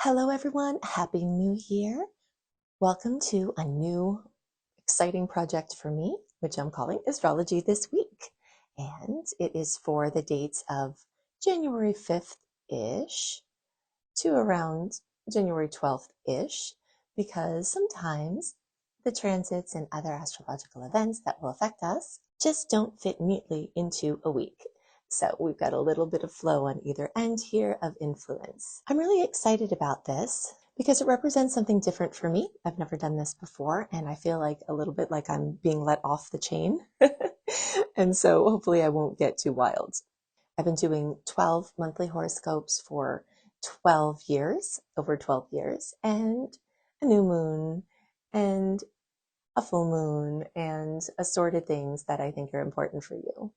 Hello, everyone. Happy New Year. Welcome to a new exciting project for me, which I'm calling Astrology This Week. And it is for the dates of January 5th-ish to around January 12th-ish, because sometimes the transits and other astrological events that will affect us just don't fit neatly into a week. So we've got a little bit of flow on either end here of influence. I'm really excited about this because it represents something different for me. I've never done this before, and I feel like a little bit like I'm being let off the chain. And so hopefully I won't get too wild. I've been doing 12 monthly horoscopes for 12 years, over 12 years, and a new moon and a full moon and assorted things that I think are important for you.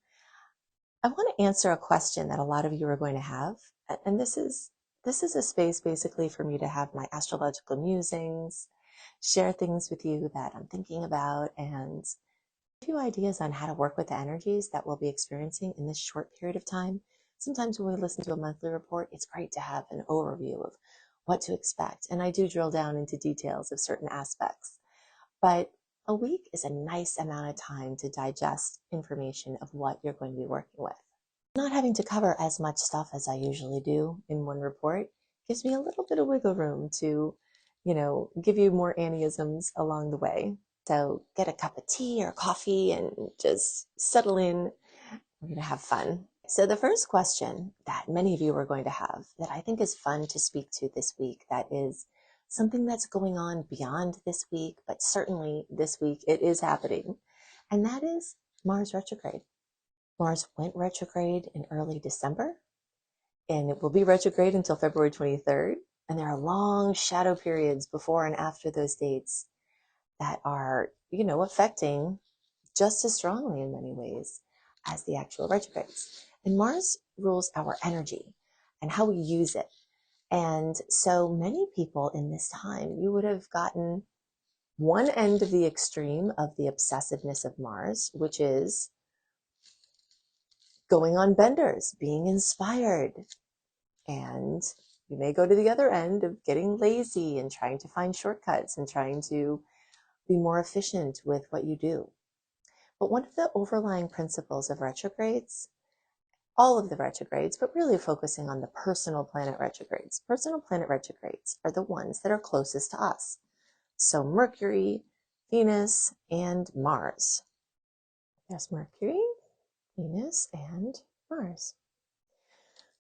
I want to answer a question that a lot of you are going to have, and this is a space basically for me to have my astrological musings, share things with you that I'm thinking about, and give you ideas on how to work with the energies that we'll be experiencing in this short period of time. Sometimes when we listen to a monthly report, it's great to have an overview of what to expect, and I do drill down into details of certain aspects. But a week is a nice amount of time to digest information of what you're going to be working with. Not having to cover as much stuff as I usually do in one report gives me a little bit of wiggle room to, give you more aneisms along the way. So get a cup of tea or coffee and just settle in. We're going to have fun. So the first question that many of you are going to have that I think is fun to speak to this week, that is something that's going on beyond this week, but certainly this week it is happening. And that is Mars retrograde. Mars went retrograde in early December, and it will be retrograde until February 23rd. And there are long shadow periods before and after those dates that are, affecting just as strongly in many ways as the actual retrogrades. And Mars rules our energy and how we use it. And so many people in this time, you would have gotten one end of the extreme of the obsessiveness of Mars, which is going on benders, being inspired. And you may go to the other end of getting lazy and trying to find shortcuts and trying to be more efficient with what you do. But one of the overlying principles of retrogrades, all of the retrogrades, but really focusing on the personal planet retrogrades. Personal planet retrogrades are the ones that are closest to us. So Mercury, Venus, and Mars. There's Mercury, Venus, and Mars.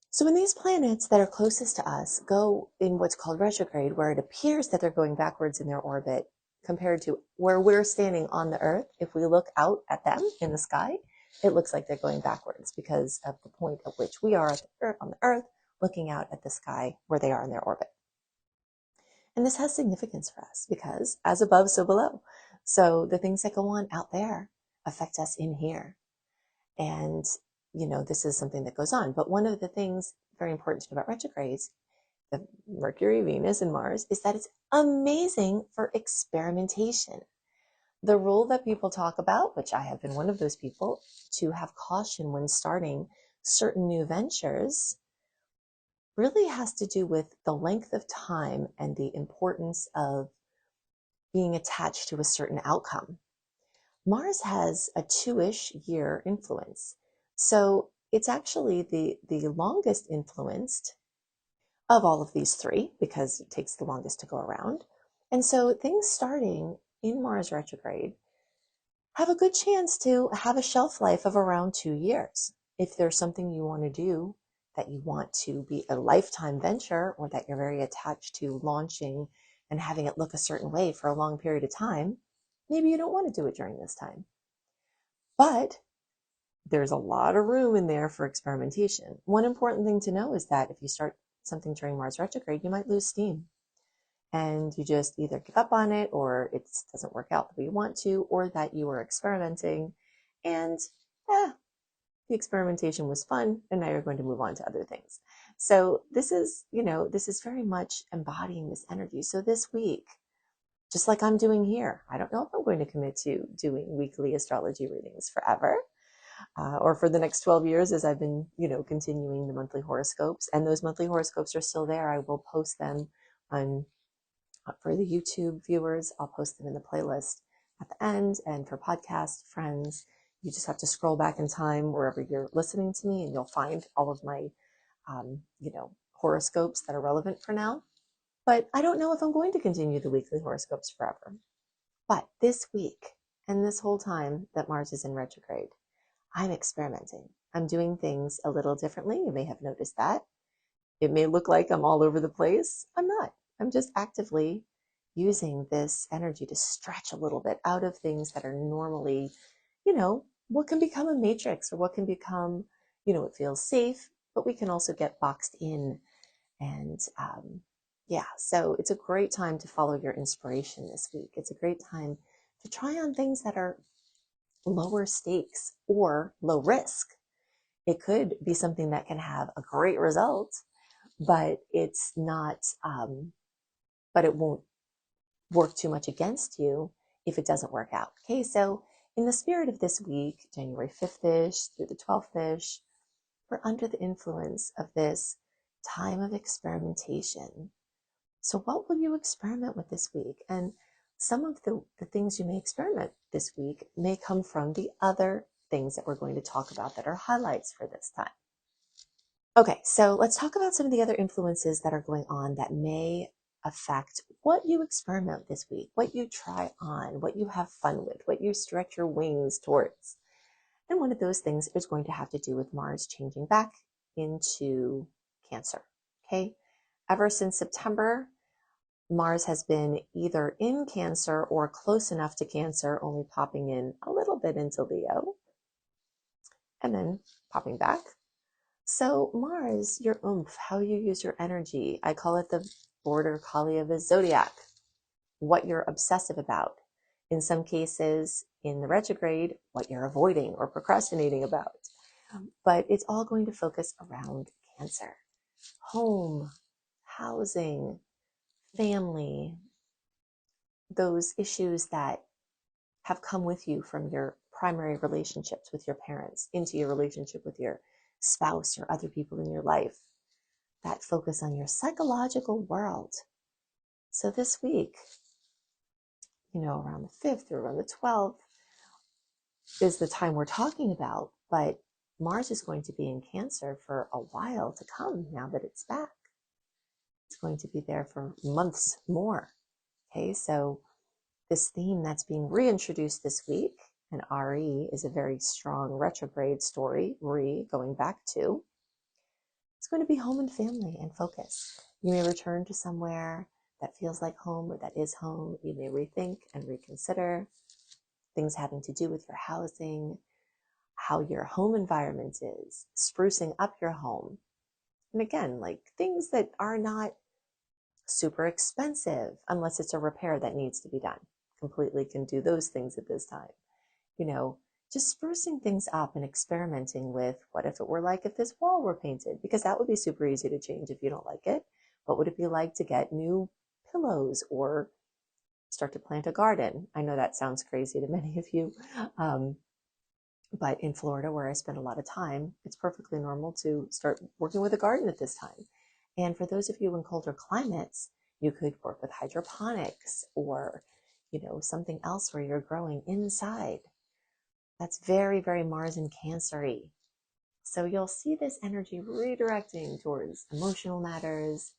So when these planets that are closest to us go in what's called retrograde, where it appears that they're going backwards in their orbit compared to where we're standing on the Earth, if we look out at them in the sky, it looks like they're going backwards because of the point at which we are on the Earth, looking out at the sky where they are in their orbit. And this has significance for us because as above, so below. So the things that go on out there affect us in here. And, this is something that goes on. But one of the things very important to know about retrogrades, the Mercury, Venus, and Mars, is that it's amazing for experimentation. The rule that people talk about, which I have been one of those people, to have caution when starting certain new ventures, really has to do with the length of time and the importance of being attached to a certain outcome. Mars has a 2-ish year influence. So it's actually the longest influenced of all of these three because it takes the longest to go around. And so things starting in Mars retrograde have a good chance to have a shelf life of around 2 years. If there's something you want to do that you want to be a lifetime venture or that you're very attached to launching and having it look a certain way for a long period of time, maybe you don't want to do it during this time. But there's a lot of room in there for experimentation. One important thing to know is that if you start something during Mars retrograde, you might lose steam. And you just either give up on it or it doesn't work out the way you want to, or that you were experimenting and the experimentation was fun and now you're going to move on to other things. So this is very much embodying this energy. So this week, just like I'm doing here, I don't know if I'm going to commit to doing weekly astrology readings forever. Or for the next 12 years as I've been, continuing the monthly horoscopes. And those monthly horoscopes are still there. I will post them on for the YouTube viewers, I'll post them in the playlist at the end. And for podcast friends, you just have to scroll back in time wherever you're listening to me, and you'll find all of my, horoscopes that are relevant for now. But I don't know if I'm going to continue the weekly horoscopes forever. But this week and this whole time that Mars is in retrograde, I'm experimenting. I'm doing things a little differently. You may have noticed that. It may look like I'm all over the place. I'm not. I'm just actively using this energy to stretch a little bit out of things that are normally, what can become a matrix, or what can become, it feels safe, but we can also get boxed in. And so it's a great time to follow your inspiration this week. It's a great time to try on things that are lower stakes or low risk. It could be something that can have a great result, but it's not, but it won't work too much against you if it doesn't work out. Okay, so in the spirit of this week, January 5th-ish through the 12th-ish, we're under the influence of this time of experimentation. So what will you experiment with this week? And some of the things you may experiment this week may come from the other things that we're going to talk about that are highlights for this time. Okay, so let's talk about some of the other influences that are going on that may affect what you experiment this week, what you try on, what you have fun with, what you stretch your wings towards. And one of those things is going to have to do with Mars changing back into Cancer. Okay, ever since September, Mars has been either in Cancer or close enough to Cancer, only popping in a little bit into Leo and then popping back. So Mars, your oomph, how you use your energy, I call it the border collie of the zodiac, what you're obsessive about. In some cases, in the retrograde, what you're avoiding or procrastinating about. But it's all going to focus around Cancer. Home, housing, family, those issues that have come with you from your primary relationships with your parents into your relationship with your spouse or other people in your life, that focus on your psychological world. So this week, around the 5th or around the 12th is the time we're talking about, but Mars is going to be in Cancer for a while to come now that it's back. It's going to be there for months more. Okay, so this theme that's being reintroduced this week, and RE is a very strong retrograde story, going back to, it's going to be home and family and focus. You may return to somewhere that feels like home or that is home. You may rethink and reconsider things having to do with your housing, how your home environment is, sprucing up your home. And again, like things that are not super expensive unless it's a repair that needs to be done. Completely can do those things at this time. Just sprucing things up and experimenting with what if it were like if this wall were painted, because that would be super easy to change if you don't like it. What would it be like to get new pillows or start to plant a garden? I know that sounds crazy to many of you, but in Florida, where I spend a lot of time, it's perfectly normal to start working with a garden at this time. And for those of you in colder climates, you could work with hydroponics or, something else where you're growing inside. That's very, very Mars and Cancer-y. So you'll see this energy redirecting towards emotional matters,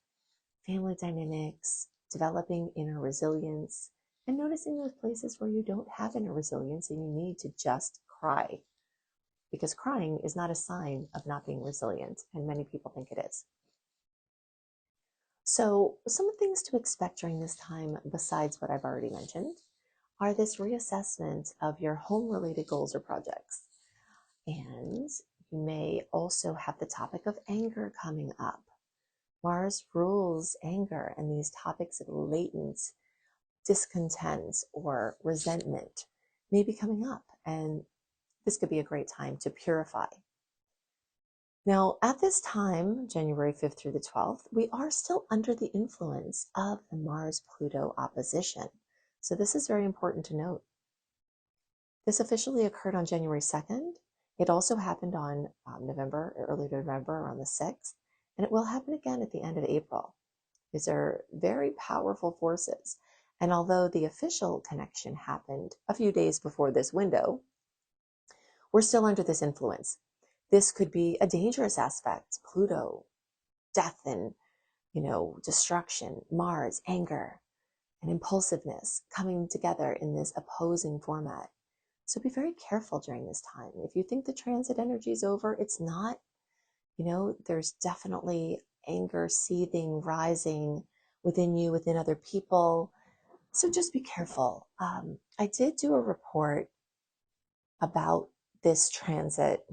family dynamics, developing inner resilience, and noticing those places where you don't have inner resilience and you need to just cry. Because crying is not a sign of not being resilient, and many people think it is. So some things to expect during this time, besides what I've already mentioned, are this reassessment of your home-related goals or projects. And you may also have the topic of anger coming up. Mars rules anger, and these topics of latent discontent or resentment may be coming up, and this could be a great time to purify. Now, at this time, January 5th through the 12th, we are still under the influence of the Mars-Pluto opposition. So this is very important to note. This officially occurred on January 2nd. It also happened on early November, around the 6th, and it will happen again at the end of April. These are very powerful forces. And although the official connection happened a few days before this window, we're still under this influence. This could be a dangerous aspect. Pluto, death and, destruction, Mars, anger, and impulsiveness coming together in this opposing format. So be very careful during this time. If you think the transit energy is over, it's not. There's definitely anger seething, rising within you, within other people. So just be careful. I did do a report about this transit,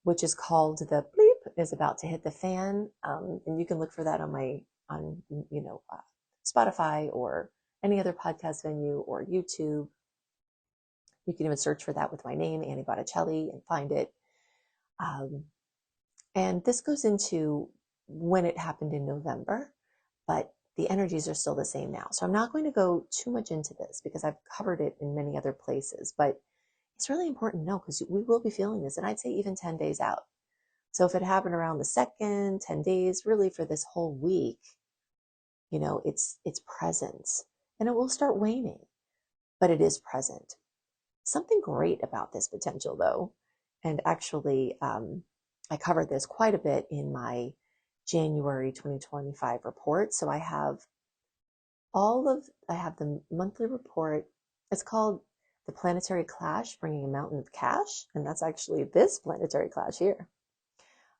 which is called the bleep is about to hit the fan. And you can look for that on Spotify or any other podcast venue or YouTube. You can even search for that with my name, Annie Botticelli, and find it. And this goes into when it happened in November, but the energies are still the same now. So I'm not going to go too much into this because I've covered it in many other places, but it's really important to know because we will be feeling this, and I'd say even 10 days out. So if it happened around the 2nd, 10 days, really for this whole week, it's present, and it will start waning, but it is present. Something great about this potential though, and actually I covered this quite a bit in my January 2025 report. So I have the monthly report. It's called The Planetary Clash, Bringing a Mountain of Cash. And that's actually this planetary clash here.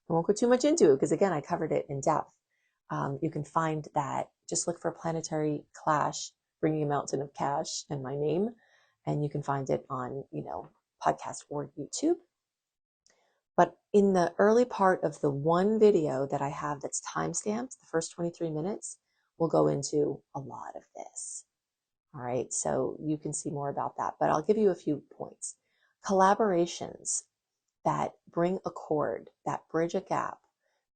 I won't go too much into it because again, I covered it in depth. You can find that, just look for Planetary Clash, Bringing a Mountain of Cash and my name. And you can find it on, podcast or YouTube. But in the early part of the one video that I have that's timestamped, the first 23 minutes, we'll go into a lot of this. All right, so you can see more about that, but I'll give you a few points. Collaborations that bring accord, that bridge a gap,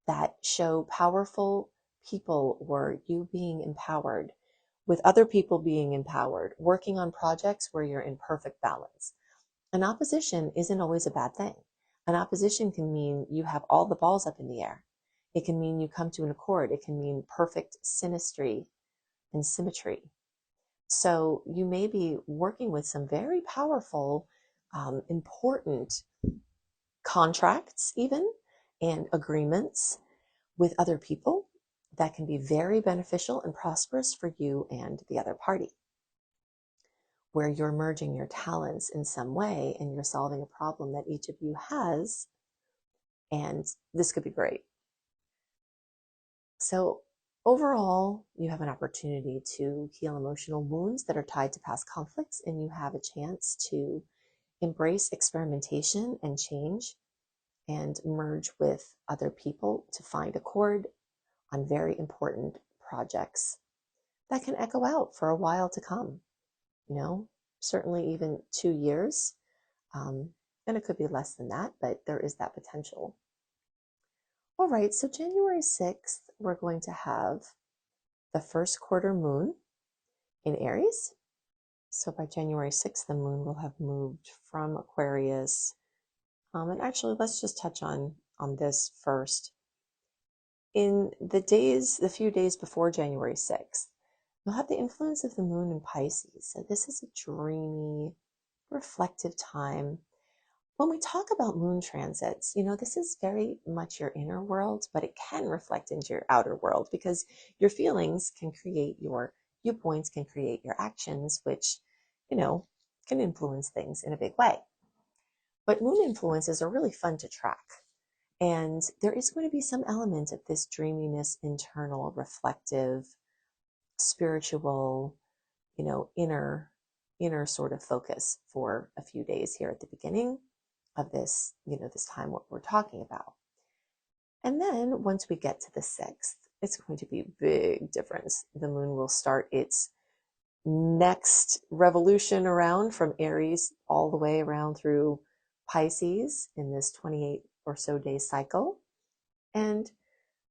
that show powerful people or you being empowered with other people being empowered, working on projects where you're in perfect balance. An opposition isn't always a bad thing. An opposition can mean you have all the balls up in the air. It can mean you come to an accord. It can mean perfect synastry and symmetry. So you may be working with some very powerful, important contracts even, and agreements with other people that can be very beneficial and prosperous for you and the other party, where you're merging your talents in some way and you're solving a problem that each of you has. And this could be great. So overall, you have an opportunity to heal emotional wounds that are tied to past conflicts, and you have a chance to embrace experimentation and change and merge with other people to find accord on very important projects that can echo out for a while to come. Certainly even 2 years. And it could be less than that, but there is that potential. All right, so January 6th, we're going to have the first quarter moon in Aries. So by January 6th, the moon will have moved from Aquarius. And actually, let's just touch on this first. In the few days before January 6th, you'll have the influence of the moon in Pisces. So this is a dreamy, reflective time. When we talk about moon transits, this is very much your inner world, but it can reflect into your outer world because your feelings can create your viewpoints, can create your actions, which, can influence things in a big way. But moon influences are really fun to track. And there is going to be some element of this dreaminess, internal, reflective, spiritual, inner sort of focus for a few days here at the beginning of this, this time, what we're talking about. And then once we get to the 6th, it's going to be a big difference. The moon will start its next revolution around from Aries all the way around through Pisces in this 28 or so day cycle. And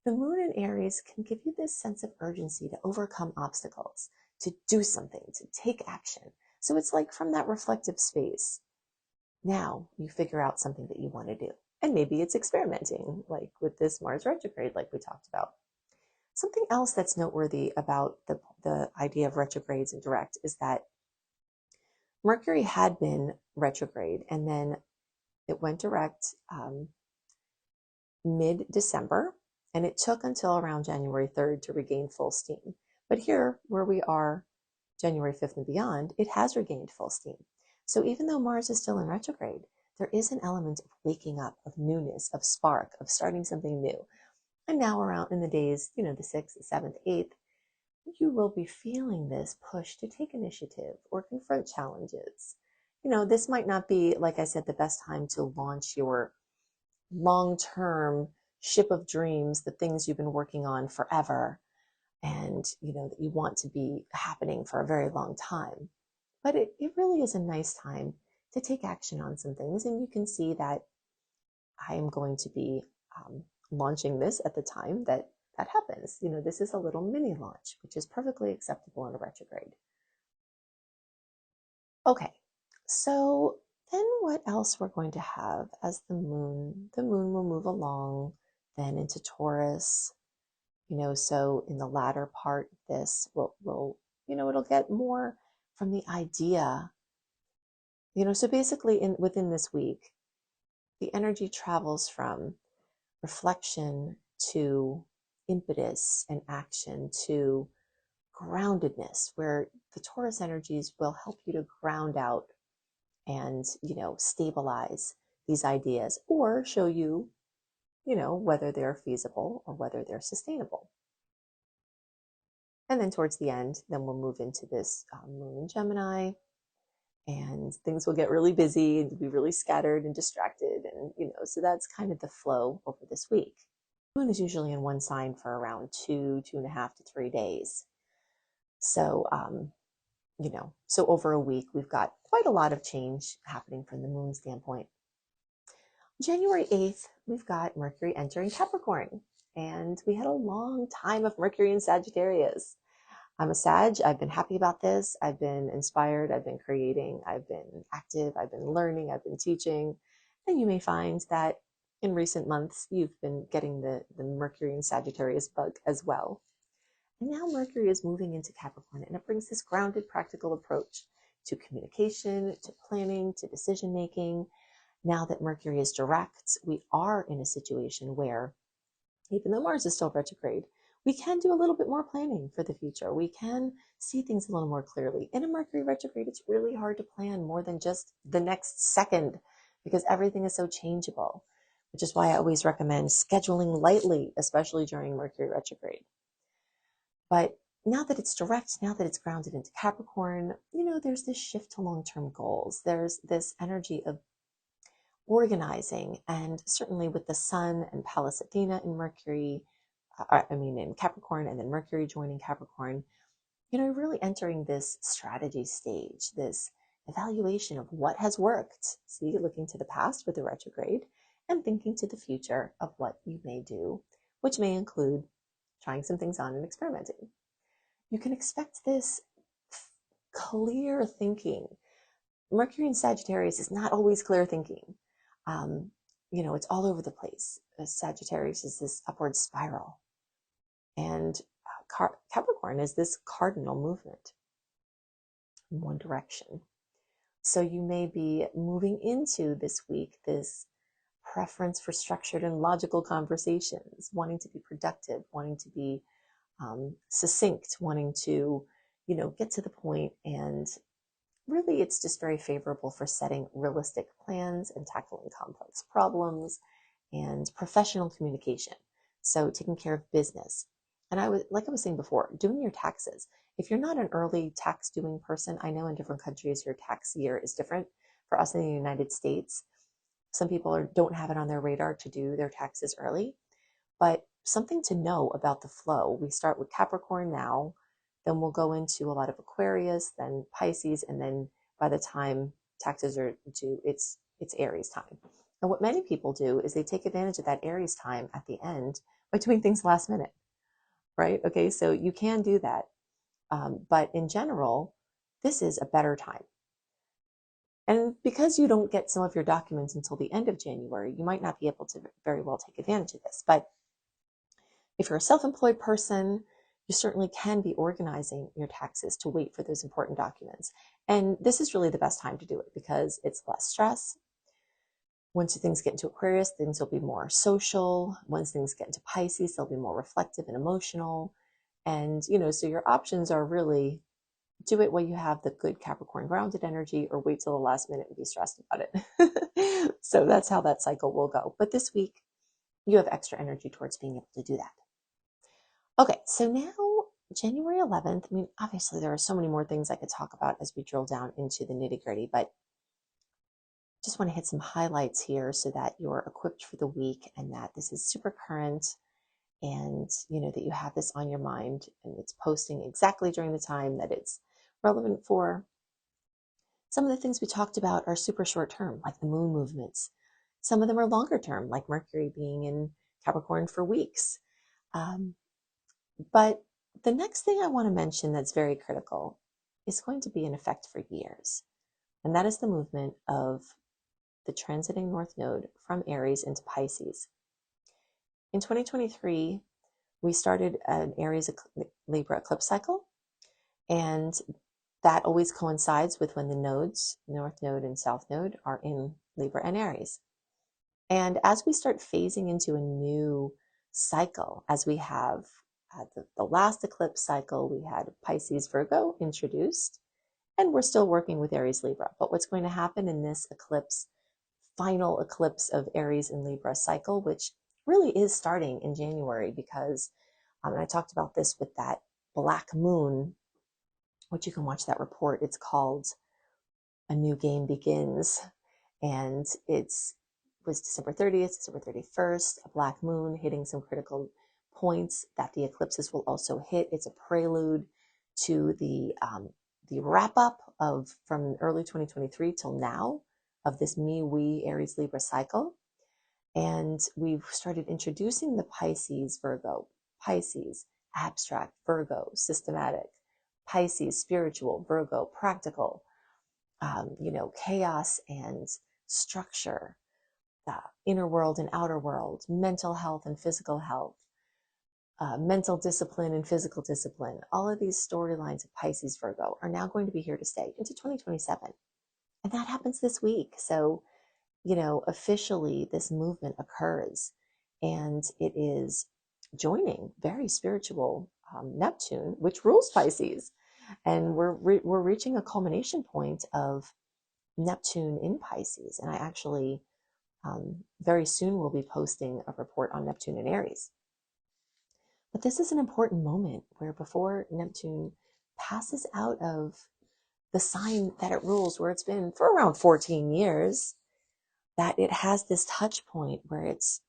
the moon in Aries can give you this sense of urgency to overcome obstacles, to do something, to take action. So it's like from that reflective space. Now you figure out something that you want to do. And maybe it's experimenting, like with this Mars retrograde, like we talked about. Something else that's noteworthy about the idea of retrogrades and direct is that Mercury had been retrograde and then it went direct mid-December, and it took until around January 3rd to regain full steam. But here, where we are January 5th and beyond, it has regained full steam. So even though Mars is still in retrograde, there is an element of waking up, of newness, of spark, of starting something new. And now around in the days, the 6th, the 7th, 8th, you will be feeling this push to take initiative or confront challenges. This might not be, like I said, the best time to launch your long-term ship of dreams, the things you've been working on forever, and that you want to be happening for a very long time. But it really is a nice time to take action on some things, and you can see that I am going to be launching this at the time that happens. This is a little mini launch, which is perfectly acceptable in a retrograde. Okay, so then what else we're going to have as the moon will move along then into Taurus, so in the latter part of this, we'll it'll get more from the idea, so basically within this week, the energy travels from reflection to impetus and action to groundedness, where the Taurus energies will help you to ground out and, stabilize these ideas or show you, whether they're feasible or whether they're sustainable. And then towards the end, then we'll move into this moon in Gemini, and things will get really busy and be really scattered and distracted. And, so that's kind of the flow over this week. The moon is usually in one sign for around 2.5 to 3 days. So, so over a week, we've got quite a lot of change happening from the moon standpoint. January 8th, we've got Mercury entering Capricorn, and we had a long time of Mercury in Sagittarius. I'm a Sag. I've been happy about this. I've been inspired. I've been creating. I've been active. I've been learning. I've been teaching. And you may find that in recent months, you've been getting the Mercury in Sagittarius bug as well. And now Mercury is moving into Capricorn, and it brings this grounded, practical approach to communication, to planning, to decision making. Now that Mercury is direct, we are in a situation where, even though Mars is still retrograde, we can do a little bit more planning for the future. We can see things a little more clearly. In a Mercury retrograde, it's really hard to plan more than just the next second because everything is so changeable, which is why I always recommend scheduling lightly, especially during Mercury retrograde. But now that it's direct, now that it's grounded into Capricorn, there's this shift to long-term goals. There's this energy of organizing, and certainly with the Sun and Pallas Athena in Mercury, in Capricorn, and then Mercury joining Capricorn, really entering this strategy stage, this evaluation of what has worked. See, looking to the past with the retrograde and thinking to the future of what you may do, which may include trying some things on and experimenting. You can expect this clear thinking. Mercury in Sagittarius is not always clear thinking. It's all over the place. Sagittarius is this upward spiral. And Capricorn is this cardinal movement in one direction. So you may be moving into this week this preference for structured and logical conversations, wanting to be productive, wanting to be succinct, wanting to, get to the point. And really, it's just very favorable for setting realistic plans and tackling complex problems and professional communication. So taking care of business. And like I was saying before, doing your taxes. If you're not an early tax doing person, I know in different countries your tax year is different. For us in the United States, some people don't have it on their radar to do their taxes early, but something to know about the flow. We start with Capricorn now, then we'll go into a lot of Aquarius, then Pisces, and then by the time taxes are due, it's Aries time. And what many people do is they take advantage of that Aries time at the end by doing things last minute, right? Okay, so you can do that. But in general, this is a better time. And because you don't get some of your documents until the end of January, you might not be able to very well take advantage of this. But If you're a self-employed person, you certainly can be organizing your taxes to wait for those important documents. And this is really the best time to do it because it's less stress. Once things get into Aquarius, things will be more social. Once things get into Pisces, they'll be more reflective and emotional. And, so your options are really do it while you have the good Capricorn grounded energy, or wait till the last minute and be stressed about it. So that's how that cycle will go. But this week, you have extra energy towards being able to do that. Okay, so now January 11th, I mean, obviously there are so many more things I could talk about as we drill down into the nitty gritty, but just want to hit some highlights here so that you're equipped for the week and that this is super current and that you have this on your mind and it's posting exactly during the time that it's relevant for. Some of the things we talked about are super short term, like the moon movements. Some of them are longer term, like Mercury being in Capricorn for weeks. But the next thing I want to mention that's very critical is going to be in effect for years. And that is the movement of the transiting North Node from Aries into Pisces. In 2023, we started an Aries Libra eclipse cycle, and that always coincides with when the nodes, North Node and South Node, are in Libra and Aries. And as we start phasing into a new cycle, as we have the last eclipse cycle, we had Pisces Virgo introduced, and we're still working with Aries Libra. But what's going to happen in this eclipse, final eclipse of Aries and Libra cycle, which really is starting in January, because and I talked about this with that black moon, which you can watch that report. It's called A New Game Begins, and was December 30th, December 31st, a black moon hitting some critical points that the eclipses will also hit. It's a prelude to the wrap up of from early 2023 till now of this we Aries Libra cycle. And we've started introducing the Pisces Virgo, Pisces abstract, Virgo systematic, Pisces spiritual, Virgo practical, chaos and structure, inner world and outer world, mental health and physical health, mental discipline and physical discipline. All of these storylines of Pisces Virgo are now going to be here to stay into 2027. And that happens this week. So, officially this movement occurs, and it is joining very spiritual Neptune, which rules Pisces. And we're reaching a culmination point of Neptune in Pisces. And I actually very soon will be posting a report on Neptune in Aries. But this is an important moment where before Neptune passes out of the sign that it rules, where it's been for around 14 years, that it has this touch point where it's,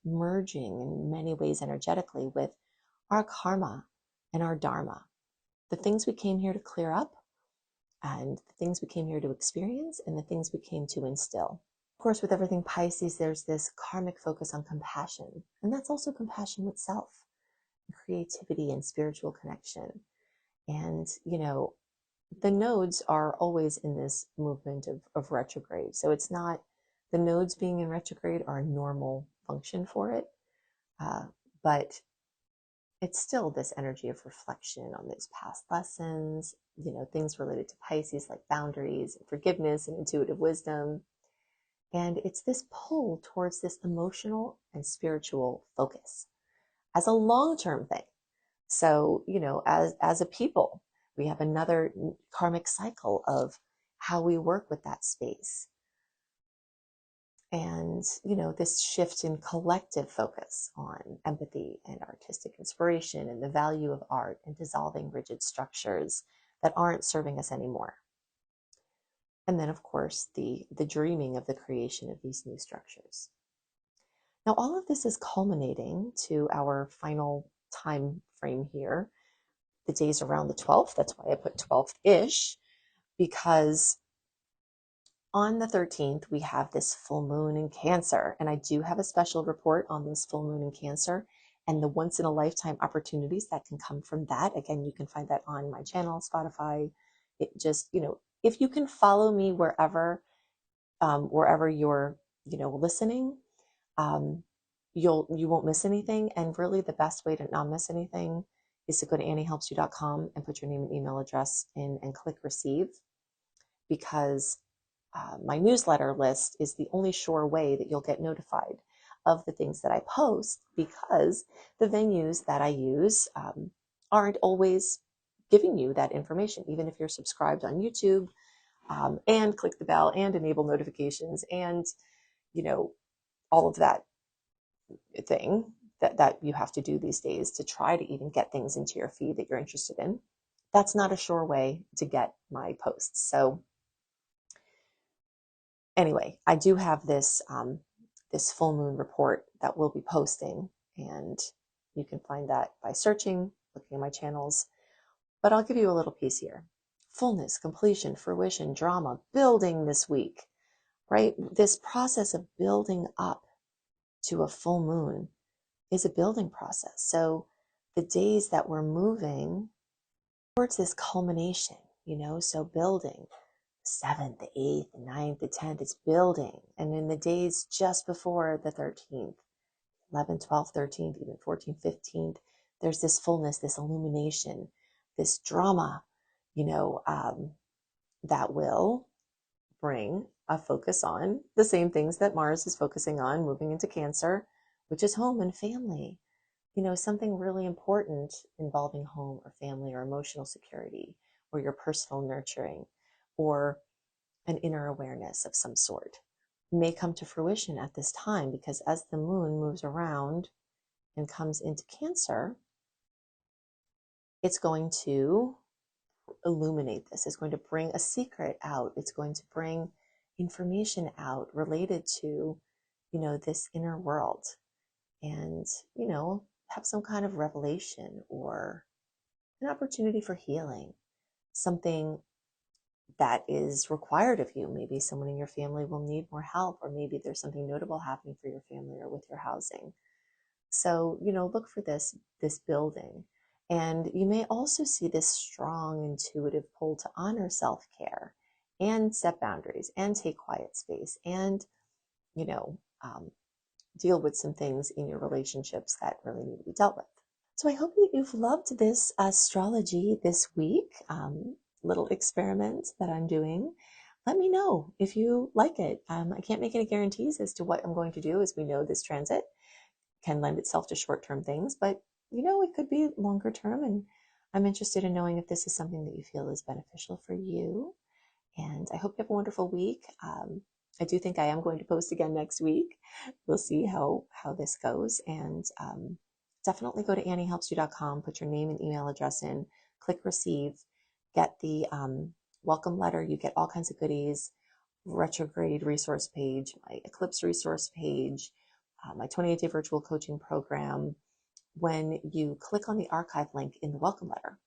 merging in many ways energetically with our karma and our dharma, the things we came here to clear up and the things we came here to experience and the things we came to instill. Of course, with everything Pisces, there's this karmic focus on compassion, and that's also compassion with self, creativity and spiritual connection. And, the nodes are always in this movement of retrograde. So it's not, the nodes being in retrograde are a normal function for it, but it's still this energy of reflection on those past lessons, things related to Pisces like boundaries and forgiveness and intuitive wisdom. And it's this pull towards this emotional and spiritual focus as a long-term thing. So, as a people, we have another karmic cycle of how we work with that space. And, this shift in collective focus on empathy and artistic inspiration and the value of art and dissolving rigid structures that aren't serving us anymore. And then, of course, the dreaming of the creation of these new structures. Now, all of this is culminating to our final time frame here. The days around the 12th, that's why I put 12th-ish, because on the 13th, we have this full moon in Cancer. And I do have a special report on this full moon in Cancer and the once-in-a-lifetime opportunities that can come from that. Again, you can find that on my channel, Spotify. It just, if you can follow me wherever you're, listening, you won't miss anything. And really the best way to not miss anything is to go to anniehelpsyou.com and put your name and email address in and click receive, because my newsletter list is the only sure way that you'll get notified of the things that I post, because the venues that I use aren't always giving you that information. Even if you're subscribed on YouTube and click the bell and enable notifications and, you know, all of that thing that you have to do these days to try to even get things into your feed that you're interested in, that's not a sure way to get my posts. So anyway, I do have this this full moon report that we'll be posting, and you can find that by searching, looking at my channels. But I'll give you a little piece here. Fullness, completion, fruition, drama, building this week, right? This process of building up to a full moon is a building process. So the days that we're moving towards this culmination, you know, so building, 7th, the 8th, the 9th, the 10th, it's building. And in the days just before the 13th, 11th, 12th, 13th, even 14th, 15th, there's this fullness, this illumination, this drama, you know, that will bring a focus on the same things that Mars is focusing on, moving into Cancer, which is home and family. You know, something really important involving home or family or emotional security or your personal nurturing or an inner awareness of some sort may come to fruition at this time, because as the moon moves around and comes into Cancer, it's going to illuminate this. It's going to bring a secret out. It's going to bring information out related to, you know, this inner world, and, you know, have some kind of revelation or an opportunity for healing, something that is required of you. Maybe someone in your family will need more help, or maybe there's something notable happening for your family or with your housing. So, you know, look for this building. And you may also see this strong intuitive pull to honor self-care and set boundaries and take quiet space and, you know, deal with some things in your relationships that really need to be dealt with. So I hope that you've loved this astrology this week, little experiment that I'm doing. Let me know if you like it. I can't make any guarantees as to what I'm going to do, as we know this transit can lend itself to short-term things, but you know, it could be longer term, and I'm interested in knowing if this is something that you feel is beneficial for you. And I hope you have a wonderful week. I do think I am going to post again next week. We'll see how this goes. And definitely go to anniehelpsyou.com, put your name and email address in, click receive, get the welcome letter. You get all kinds of goodies, retrograde resource page, my eclipse resource page, my 28-day virtual coaching program. When you click on the archive link in the welcome letter,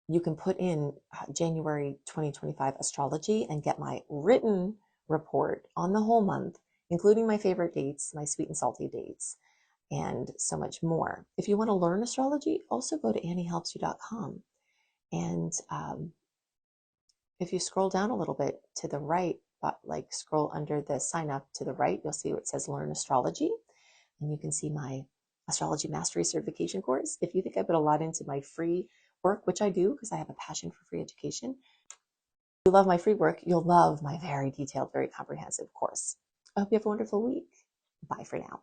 you can put in January 2025 astrology and get my written report on the whole month, including my favorite dates, my sweet and salty dates, and so much more. If you want to learn astrology, also go to anniehelpsyou.com. And if you scroll down a little bit to the right, but like scroll under the sign up to the right, you'll see what says Learn Astrology. And you can see my Astrology Mastery Certification course. If you think I put a lot into my free work, which I do because I have a passion for free education, if you love my free work, you'll love my very detailed, very comprehensive course. I hope you have a wonderful week. Bye for now.